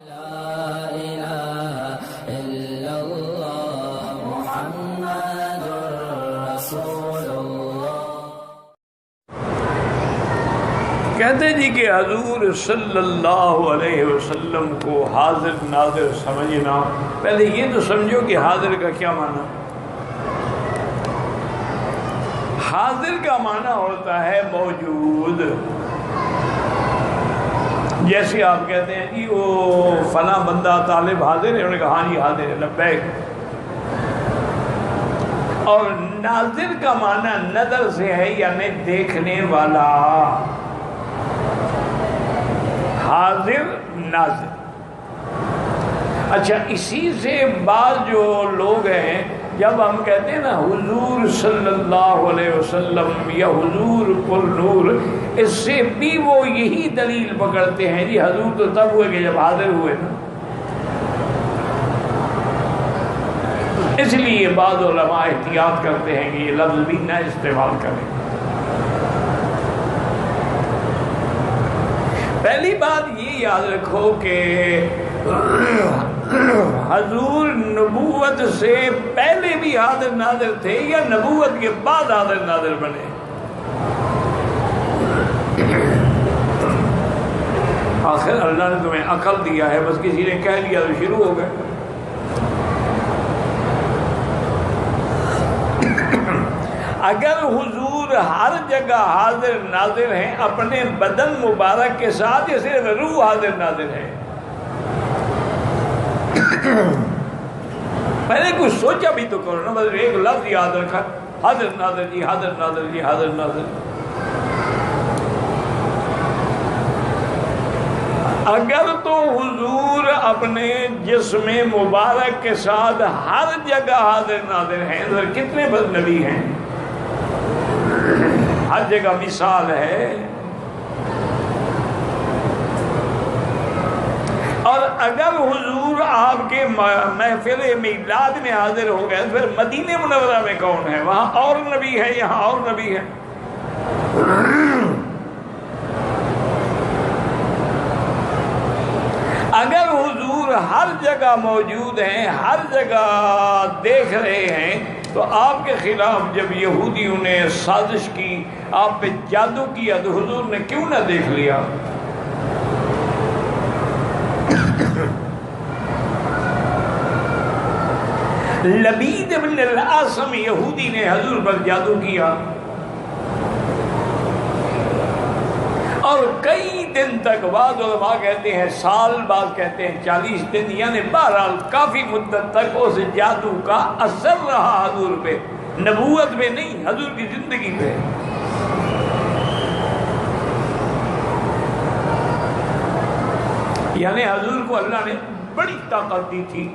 لا إله إلا الله محمد رسول اللہ۔ کہتے جی کہ حضور صلی اللہ علیہ وسلم کو حاضر ناظر سمجھنا، پہلے یہ تو سمجھو کہ حاضر کا کیا معنی؟ حاضر کا معنی ہوتا ہے موجود۔ جیسے آپ کہتے ہیں جی وہ فلاں بندہ طالب حاضر ہے، انہوں نے کہا ہاں جی حاضر ہے، لبیک۔ اور ناظر کا معنی نظر سے ہے، یعنی دیکھنے والا۔ حاضر ناظر۔ اچھا، اسی سے بعض جو لوگ ہیں، جب ہم کہتے ہیں نا حضور صلی اللہ علیہ وسلم یا حضور پر نور، اس سے بھی وہ یہی دلیل پکڑتے ہیں جی حضور تو تب ہوئے کہ جب حاضر ہوئے نا۔ اس لیے بعض علماء احتیاط کرتے ہیں کہ یہ لفظ بھی نہ استعمال کریں۔ پہلی بات یہ یاد رکھو کہ حضور نبوت سے پہلے بھی حاضر ناظر تھے یا نبوت کے بعد حاضر ناظر بنے؟ آخر اللہ نے تمہیں عقل دیا ہے، بس کسی نے کہہ دیا تو شروع ہو گئے۔ اگر حضور ہر جگہ حاضر ناظر ہیں اپنے بدن مبارک کے ساتھ، یا صرف روح حاضر ناظر ہے؟ پہلے کچھ سوچا بھی تو کرو نا، بس ایک لفظ یاد رکھا، حاضر ناظر جی، حاضر ناظر جی، حاضر ناظر۔ اگر تو حضور اپنے جسم مبارک کے ساتھ ہر جگہ حاضر ناظر ہیں، تو کتنے بد نبی ہیں؟ ہر جگہ مثال ہے۔ اور اگر حضور آپ کے محفل میلاد میں حاضر ہو گئے، پھر مدینہ منورہ میں کون ہے؟ وہاں اور نبی ہے، یہاں اور نبی ہے۔ اگر حضور ہر جگہ موجود ہیں، ہر جگہ دیکھ رہے ہیں، تو آپ کے خلاف جب یہودیوں نے سازش کی، آپ پہ جادو کیا، تو حضور نے کیوں نہ دیکھ لیا؟ لبید بن الاسم یہودی نے حضور پر جادو کیا، اور کئی دن تک، بعض علماء کہتے ہیں سال، بعض کہتے ہیں 40 دن، یعنی بہرحال کافی مدت تک اس جادو کا اثر رہا حضور پہ، نبوت پہ نہیں، حضور کی زندگی پہ۔ یعنی حضور کو اللہ نے بڑی طاقت دی تھی،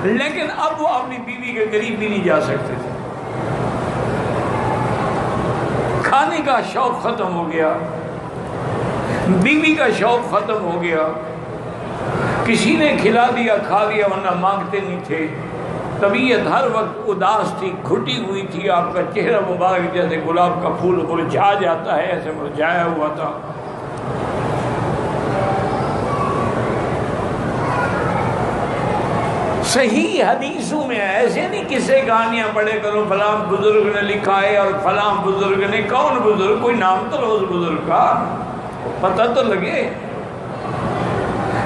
لیکن اب وہ اپنی بیوی کے قریب بھی نہیں جا سکتے تھے۔ کھانے کا شوق ختم ہو گیا، بیوی کا شوق ختم ہو گیا، کسی نے کھلا دیا کھا لیا، ورنہ مانگتے نہیں تھے۔ طبیعت ہر وقت اداس تھی، گھٹی ہوئی تھی، آپ کا چہرہ مبارک جیسے گلاب کا پھول مرجھا جاتا ہے، ایسے مرجھایا ہوا تھا۔ صحیح حدیثوں میں ایسے نہیں قصے کہانیاں پڑھے کرو، فلاں بزرگ نے لکھا ہے اور فلاں بزرگ نے، کون بزرگ؟ کوئی نام تو لو اس بزرگ کا، پتہ تو لگے۔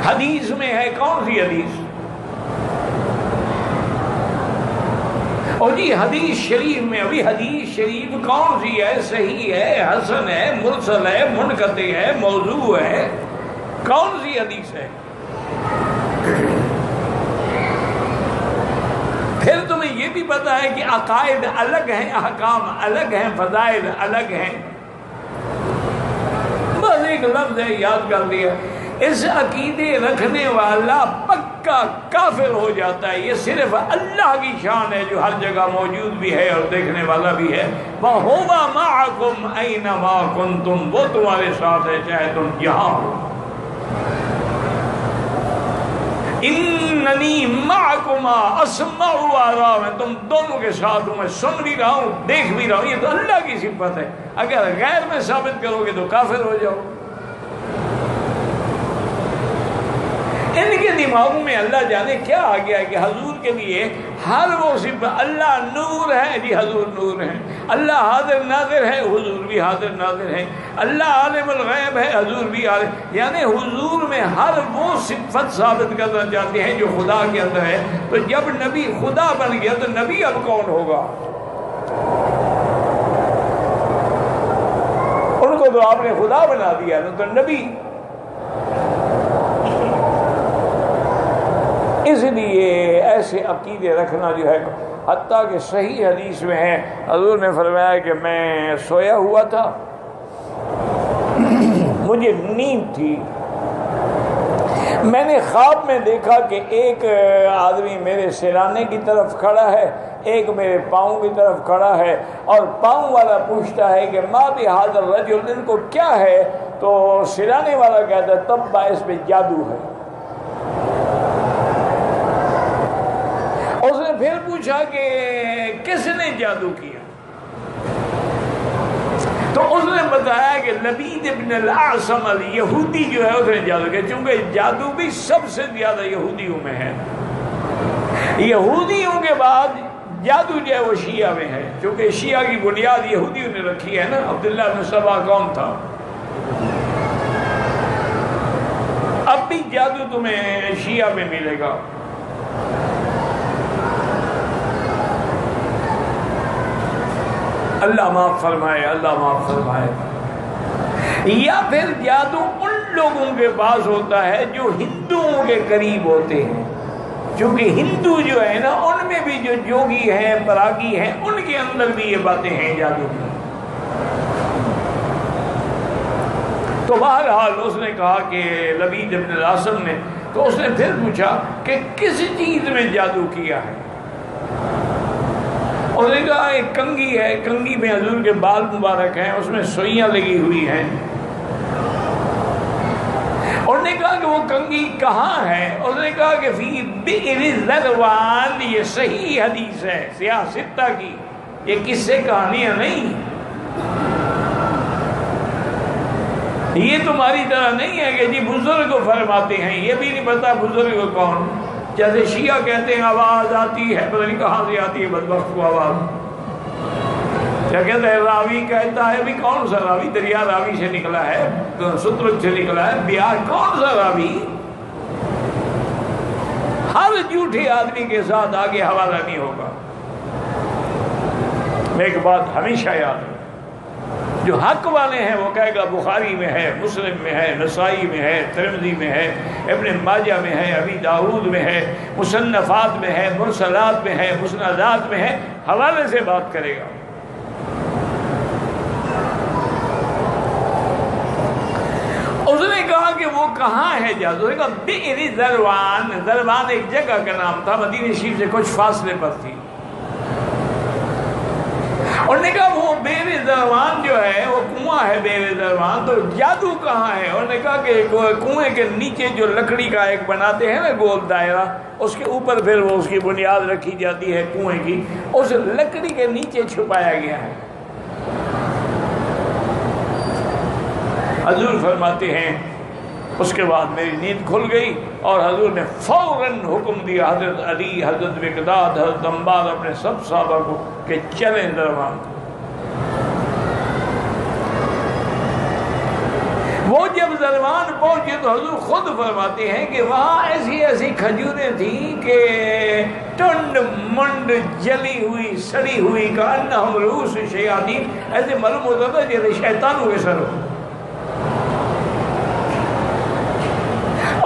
حدیث میں ہے، کون سی حدیث؟ اور جی حدیث شریف میں، ابھی حدیث شریف کون سی ہے؟ صحیح ہے، حسن ہے، مرسل ہے، منقطع ہے، موضوع ہے، کون سی حدیث ہے؟ پھر تمہیں یہ بھی پتا ہے کہ عقائد الگ ہیں، احکام الگ ہیں، فضائل الگ ہیں۔ بس ایک لفظ ہے، یاد کر لیا۔ اس عقیدے رکھنے والا پکا کافر ہو جاتا ہے۔ یہ صرف اللہ کی شان ہے جو ہر جگہ موجود بھی ہے اور دیکھنے والا بھی ہے۔ وَهُوَ مَعَكُمْ أَيْنَمَا كُنْتُمْ، وہ تمہارے ساتھ ہے چاہے تم جہاں ہو۔ اننی معکما اسمع و ارا، میں تم دونوں کے ساتھ ہوں، میں سن بھی رہا ہوں، دیکھ بھی رہا ہوں۔ یہ تو اللہ کی صفت ہے، اگر غیر میں ثابت کرو گے تو کافر ہو جاؤ۔ ان کے دماغوں میں اللہ جانے کیا آ گیا کہ حضور کے لیے ہر وہ صفت، اللہ نور ہے جی حضور نور ہیں، اللہ حاضر ناظر ہے حضور بھی حاضر ناظر ہیں، اللہ عالم الغیب ہے حضور بھی عالم، یعنی حضور میں ہر وہ صفت ثابت کرنا چاہتے ہیں جو خدا کے اندر ہے۔ تو جب نبی خدا بن گیا تو نبی اب کون ہوگا؟ ان کو تو آپ نے خدا بنا دیا نا، تو نبی۔ اس لیے ایسے عقیدے رکھنا جو ہے، حتیٰ کہ صحیح حدیث میں ہے حضور نے فرمایا کہ میں سویا ہوا تھا، مجھے نیند تھی، میں نے خواب میں دیکھا کہ ایک آدمی میرے سرانے کی طرف کھڑا ہے، ایک میرے پاؤں کی طرف کھڑا ہے، اور پاؤں والا پوچھتا ہے کہ ما بہذا الرجل، ان کو کیا ہے؟ تو سرانے والا کہتا ہے تب باعث پہ جادو ہے۔ اس نے پھر پوچھا کہ کس نے جادو کیا؟ تو اس نے بتایا کہ لبید ابن الاعصم الیہودی جو ہے اس نے جادو کیا، چونکہ جادو بھی سب سے زیادہ یہودیوں میں ہے، یہودیوں کے بعد جادو جو ہے وہ شیعہ میں ہے، چونکہ شیعہ کی بنیاد یہودیوں نے رکھی ہے نا۔ عبداللہ بن سبا کون تھا؟ اب بھی جادو تمہیں شیعہ میں ملے گا۔ اللہ معاف فرمائے، اللہ معاف فرمائے۔ یا پھر جادو ان لوگوں کے پاس ہوتا ہے جو ہندوؤں کے قریب ہوتے ہیں، چونکہ ہندو جو ہے نا ان میں بھی جو جوگی ہیں پراگی ہیں ان کے اندر بھی یہ باتیں ہیں جادو کی۔ تو بہرحال اس نے کہا کہ لبید ابن الاعصم نے، تو اس نے پھر پوچھا کہ کس چیز میں جادو کیا ہے؟ اور نے کہا ایک کنگھی ہے، کنگھی میں حضور کے بال مبارک ہیں، اس میں سوئیاں لگی ہوئی ہیں۔ اور نے کہا کہ وہ کنگھی کہاں ہے؟ اس نے کہا کہ فی بئر ذروان، یہ صحیح حدیث ہے سیاہ ستہ کی، یہ کس سے کہانیاں نہیں، یہ تمہاری طرح نہیں ہے کہ جی بزرگ کو فرماتے ہیں، یہ بھی نہیں پتا بزرگ کون۔ جیسے شیعہ کہتے ہیں آواز آتی ہے، پتہ نہیں کہاں سے آتی ہے بدبخت کو آواز، کیا کہتے ہیں راوی کہتا ہے، بھی کون سا راوی؟ دریا راوی سے نکلا ہے، سترک سے نکلا ہے، بیار کون سا راوی؟ ہر جھوٹے آدمی کے ساتھ آگے حوالہ نہیں ہوگا۔ میں ایک بات ہمیشہ یاد ہے، جو حق والے ہیں وہ کہے گا بخاری میں ہے، مسلم میں ہے، نسائی میں ہے، ترمذی میں ہے، ابن ماجہ میں ہے، ابی داؤد میں ہے، مصنفات میں ہے، مرسلات میں ہے، مسندات میں ہے، حوالے سے بات کرے گا۔ اس نے کہا کہ وہ کہاں ہے جادو؟ اس نے کہا بئر ذروان، ذروان ایک جگہ کا نام تھا، مدینہ شریف سے کچھ فاصلے پر تھی۔ اور نے کہا وہ بئر ذروان جو ہے وہ کنواں ہے بئر ذروان، تو جادو کہاں ہے؟ اور نے کہا کہ کنویں کے نیچے جو لکڑی کا ایک بناتے ہیں نا گول دائرہ، اس کے اوپر پھر وہ اس کی بنیاد رکھی جاتی ہے کنویں کی، اس لکڑی کے نیچے چھپایا گیا ہے۔ حضور فرماتے ہیں اس کے بعد میری نیند کھل گئی اور حضور نے فوراً حکم دیا حضرت علی، حضرت مقداد، حضرت عمار، اپنے سب صحابہ کو کہ چلیں ذروان۔ وہ جب ذروان پہنچے تو حضور خود فرماتے ہیں کہ وہاں ایسی ایسی کھجوریں تھیں کہ ٹنڈ منڈ جلی ہوئی سڑی ہوئی کأنہم رؤوس الشیاطین، ایسے معلوم ہوتا تھا جیسے شیطانوں کے سر ہو۔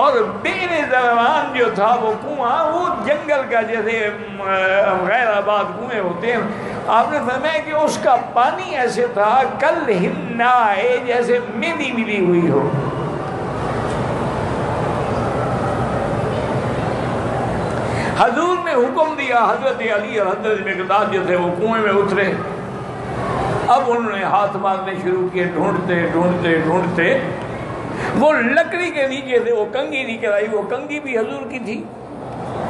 اور بئر ذروان جو تھا وہ کنواں، وہ جنگل کا جیسے غیر آباد کنویں ہوتے ہیں، آپ نے فرمایا کہ اس کا پانی ایسے تھا کل ہنائے، جیسے ملی ملی ہوئی ہو۔ حضور نے حکم دیا، حضرت علی اور حضرت مقداد جو تھے وہ کنویں میں اترے۔ اب انہوں نے ہاتھ مارنے شروع کیے، ڈھونڈتے ڈھونڈتے ڈھونڈتے وہ لکڑی کے نیچے سے وہ کنگھی نکل آئی۔ وہ کنگھی بھی حضور کی تھی۔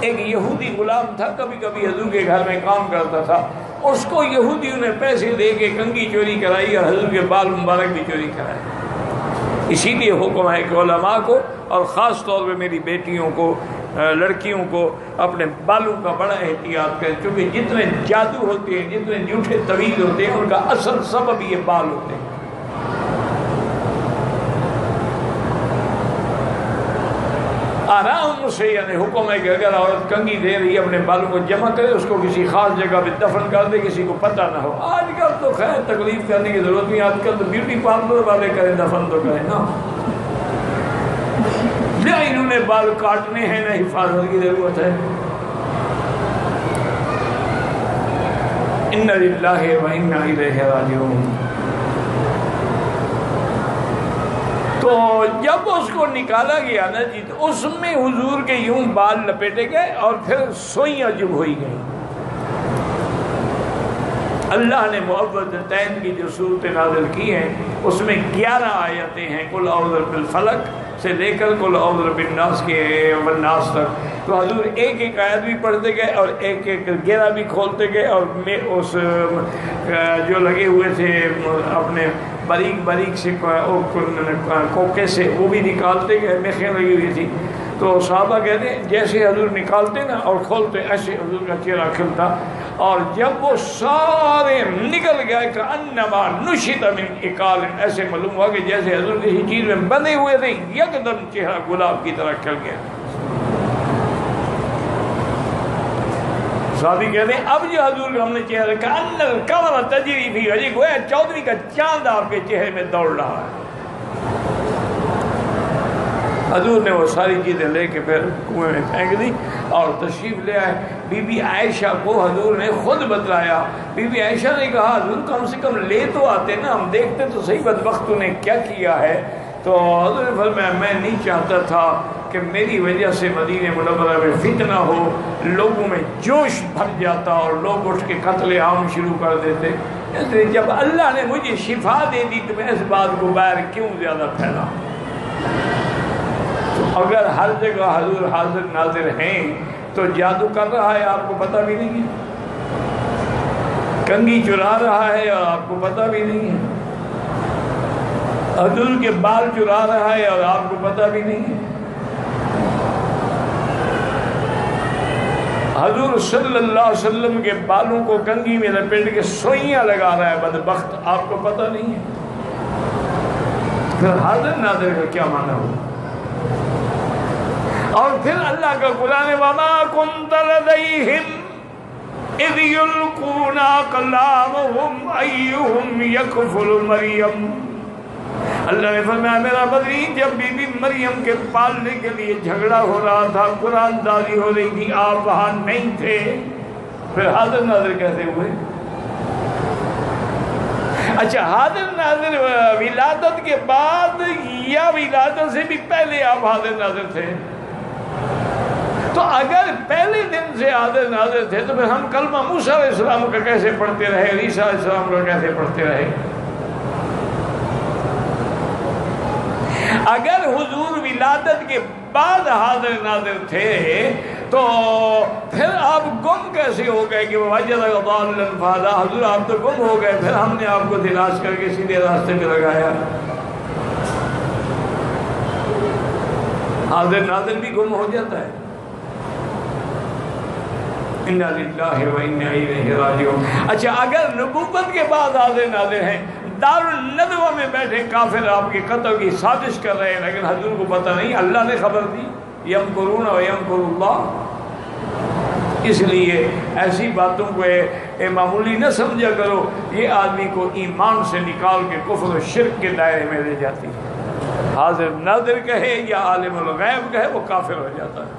ایک یہودی غلام تھا، کبھی کبھی حضور کے گھر میں کام کرتا تھا، اس کو یہودیوں نے پیسے دے کے کنگھی چوری کرائی اور حضور کے بال مبارک بھی چوری کرائے۔ اسی لیے حکم ہے کہ علماء کو اور خاص طور پہ میری بیٹیوں کو، لڑکیوں کو اپنے بالوں کا بڑا احتیاط کریں، کیونکہ جتنے جادو ہوتے ہیں، جتنے جھوٹے طویل ہوتے ہیں، ان کا اصل سبب یہ بال ہوتے ہیں۔ آرام سے، یعنی حکم ہے کہ اگر عورت کنگھی دے رہی ہے اپنے بالوں کو جمع کرے، اس کو کسی خاص جگہ پہ دفن کر دے، کسی کو پتہ نہ ہو۔ آج کل تو خیر تکلیف کرنے کی ضرورت نہیں، آج کل تو بیوٹی پارلر والے کریں، دفن تو کریں نا، نہ انہوں نے بال کاٹنے ہیں نہ حفاظت کی ضرورت ہے۔ اِنَّ لِلَّهِ وَإِنَّا إِلَيْهِ رَاجِعُونَ۔ تو جب اس کو نکالا گیا نا جی، تو اس میں حضور کے یوں بال لپیٹے گئے اور پھر سوئیاں جب ہوئی گئیں۔ اللہ نے معوذتین کی جو صورت نازل کی ہیں اس میں 11 آیتیں ہیں، قل اعوذ بالفلق سے لے کر قل اعوذ بالناس کے والناس تک۔ تو حضور ایک ایک آیت بھی پڑھتے گئے اور ایک ایک 11 بھی کھولتے گئے، اور میں اس جو لگے ہوئے تھے اپنے باریک سے کوکے سے وہ بھی نکالتے گئے، میخیں لگی ہوئی تھی۔ تو صحابہ کہتے ہیں جیسے حضور نکالتے نا اور کھولتے، ایسے حضور کا چہرہ کھلتا، اور جب وہ سارے نکل گئے کہ انما نشط من اقال، ایسے معلوم ہوا کہ جیسے حضور کسی چیز میں بندھے ہوئے تھے، یکدم چہرہ گلاب کی طرح کھل گیا۔ صحابی کہتے ہیں اب جو حضور کا ہم نے چہرہ کہ ان القمر تجری فی وجہہ، گویا چودھری کا چاند آپ کے چہرے میں دوڑ رہا ہے۔ حضور نے وہ ساری چیزیں لے کے پھر کنویں میں پھینک دی اور تشریف لے آئے۔ بی بی عائشہ کو حضور نے خود بتلایا۔ بی بی عائشہ نے کہا حضور کم سے کم لے تو آتے نا، ہم دیکھتے تو صحیح بدبخت نے کیا کیا ہے۔ تو حضور نے فرمایا میں نہیں چاہتا تھا کہ میری وجہ سے مدینہ منورہ میں فتنہ ہو، لوگوں میں جوش بھر جاتا اور لوگ اٹھ کے قتل عام شروع کر دیتے، اس لیے جب اللہ نے مجھے شفا دے دی تو میں اس بات کو باہر کیوں زیادہ پھیلا۔ اگر ہر جگہ حضور حاضر ناظر ہیں تو جادو کر رہا ہے آپ کو پتہ بھی نہیں ہے، کنگھی چرا رہا ہے اور آپ کو پتہ بھی نہیں ہے، حضور کے بال چرا رہا ہے اور آپ کو پتہ بھی نہیں ہے، حضور صلی اللہ علیہ وسلم کے بالوں کو کنگھی میں لپیٹ کے سوئیاں لگا رہا ہے بدبخت، آپ کو پتہ نہیں ہے۔ پھر حاضر ناظر کا کیا معنی ہو؟ اور پھر اللہ کا قرآن وَمَا كُنْتَ لَدَيْهِمْ إِذْ يُلْقُونَ أَقْلَامَهُمْ أَيُّهُمْ يَكْفُلُ مَرْيَمَ۔ اللہ نے فرمایا میرا بدری جب بی بی مریم کے پالنے کے لیے جھگڑا ہو رہا تھا، قرآن داری ہو رہی تھی، آپ وہاں نہیں تھے، پھر حاضر ناظر کیسے ہوئے؟ اچھا حاضر ناظر ولادت کے بعد یا ولادت سے بھی پہلے آپ حاضر ناظر تھے؟ تو اگر پہلے دن سے حاضر ناظر تھے تو پھر ہم کلمہ موسیٰ علیہ السلام کا کیسے پڑھتے رہے، عیسیٰ علیہ السلام کا کیسے پڑھتے رہے؟ اگر حضور ولادت کے بعد حاضر ناظر تھے تو پھر آپ گم کیسے ہو گئے کہ وَوَجَدَكَ ضَالًّا فَهَدَىٰ، حضور آپ تو گم ہو گئے، پھر ہم نے آپ کو تلاش کر کے سیدھے راستے پہ لگایا۔ حاضر ناظر بھی گم ہو جاتا ہے۔ اِنَّا لِلَّهِ وَإِنَّا إِلَيْهِ رَاجِعُونَ۔ اچھا اگر نبوت کے بعد حاضر ناظر ہیں، دارالندوہ میں بیٹھے کافر آپ کے قتل کی سازش کر رہے ہیں، لیکن حضور کو پتہ نہیں، اللہ نے خبر دی، یمکرون ویمکر اللہ۔ اس لیے ایسی باتوں کو معمولی نہ سمجھا کرو، یہ آدمی کو ایمان سے نکال کے کفر و شرک کے دائرے میں لے جاتی ہے۔ حاضر ناظر کہے یا عالم الغیب کہے وہ کافر ہو جاتا ہے۔